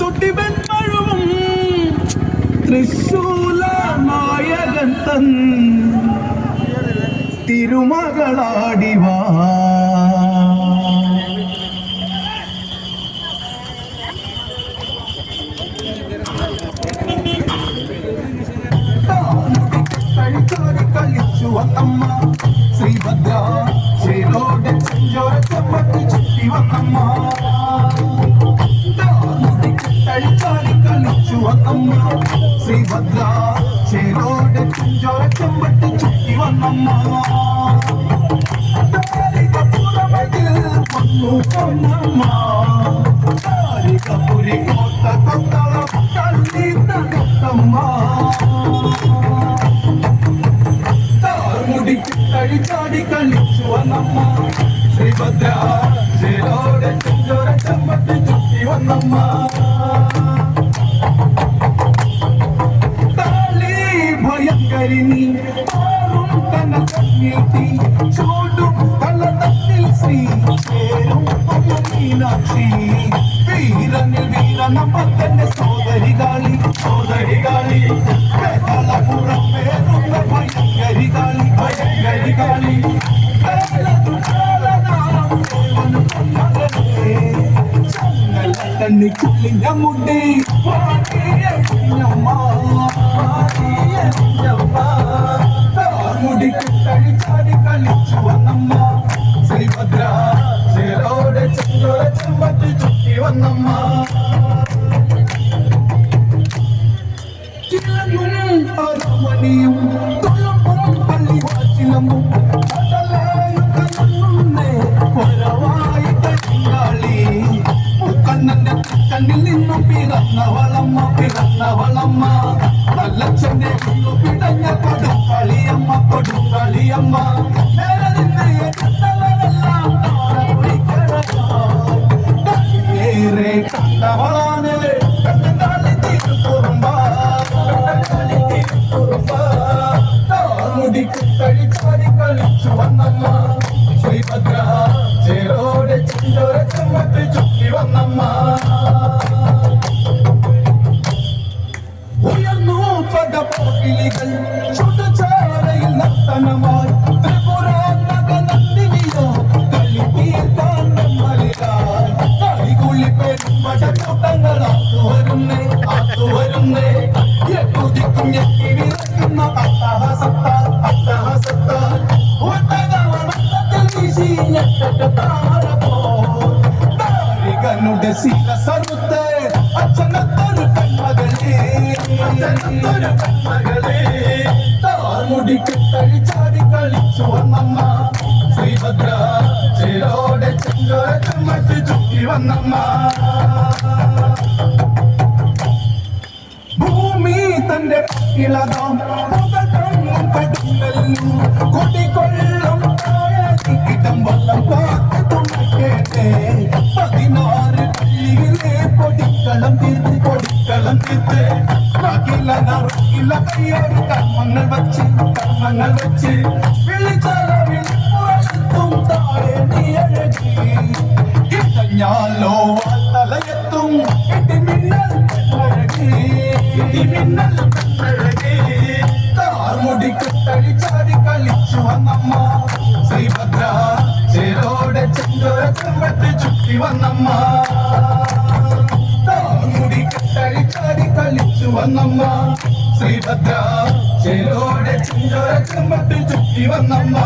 തുടിവെൺമഴവും തൃശൂല നായകൻ തൻ തിരുമകളാടിവാ കളിച്ചു വന്നമ്മ ശ്രീഭദ്ര ചേരോടെ ചെഞ്ചോര ചമ്മട്ടി ചുറ്റി വന്നമ്മ കളിച്ചു വന്നമ്മ ശ്രീഭദ്ര ചേരോടെ ചെഞ്ചോര ചമ്മട്ടി ചുറ്റി വന്നമ്മ വന്നു പൊന്നമ്മ പുരി കോട്ട കൊത്തളം തള്ളി തകത്തമ്മ കളിച്ചാടി കളിച്ചു വന്നമ്മ ശ്രീഭദ്ര ചേരോടെ ചെഞ്ചോര ചമ്മട്ടി ചുറ്റി വന്നമ്മ താളി ഭയങ്കരിനി ആറും തന കണ്ണീട്ടി ചൂടും തല തന്നിൽ ശ്രീ ചേരും മീനാക്ഷി വീരനിൽ വീരനമ്മ തന്നെ സോദരികാളി കളപുറം പേരുന്ന ഭയങ്കരികാളി ഭയങ്കരികാളി തണ്ണി കുളിഞ്ഞ മുടി മുടി കളിച്ചാടി കളിച്ചു വന്നമ്മ ശ്രീഭദ്ര ചേരോടെ ചെഞ്ചോര ചെമ്പട്ടി ചുറ്റി വന്നമ്മ മണിയും തുളമ്പും പള്ളിവാച്ചിലമ്പും കൊരവായി കളി കണ്ണന്റെ കണ്ണിൽ നിന്നും പിറന്നവളമ്മ നല്ലച്ഛന്റെ പിടഞ്ഞ കൊടുങ്കളിയമ്മ നേരെ നിന്ന് ഏറെ കണ്ടവളാണ് കണ്ടാളി തീർത്തുറുമ്പ കളിച്ചാടി കളിച്ചു വന്നമ്മ ശ്രീഭദ്ര ചേരോടെ ചെഞ്ചോര ചമ്മട്ടി ചുറ്റി വന്നമ്മ ഉയർന്നു പടപോക്കിളികൾ ചുടുചാരയിൽ നർത്തനമായി ത്രിപുര നഗനന്ദിനിയോ കളി തീർത്താൻ നമ്മളിലാൽ കളികുളി പെരുമ്പടക്കൂട്ടങ്ങൾ ആത്തുവരുന്നേ കുതിക്കും ഞെട്ടി വിറക്കുന്ന അട്ടഹസത്താൽ ഒട്ടകവണത്തിൽ വീശി ഞെട്ടനുടെ ശീലസറുത്ത് അച്ഛനത്തൊരു കൺമകളേ താർമുടിക്ക് കളിച്ചാടി കളിച്ചു വന്നമ്മ ശ്രീഭദ്ര ചേരോടെ ചെഞ്ചോര ചമ്മട്ടി ചുറ്റി വന്നമ്മ ഭൂമി തന്റെ ഇളതാം കൊടികൊള്ളും കിടം വള്ളം കാത്ത് തുണക്കേട്ടേ 16 പള്ളിയിലെ പൊടിക്കളം തീർത്ത് നറുക്കില കയ്യോട് കർമ്മങ്ങൾ വച്ച് വിളിച്ചളവിളിപ്പുറത്തും താഴെ നീയഴകി ഇതഞ്ഞാലോ തലയെത്തും ഇടിമിന്നൽ താർമുടിക്ക് കളിച്ചാടി കളിച്ചു വന്നമ്മ ശ്രീഭദ്ര ചേരോടെ ചെഞ്ചോര ചെമ്പട്ടി ചുറ്റി വന്നമ്മ താർമുടിക്ക് കളിച്ചാടി കളിച്ചു വന്നമ്മ ശ്രീഭദ്ര ചേരോടെ ചെഞ്ചോര ചെമ്പട്ടി ചുറ്റി വന്നമ്മ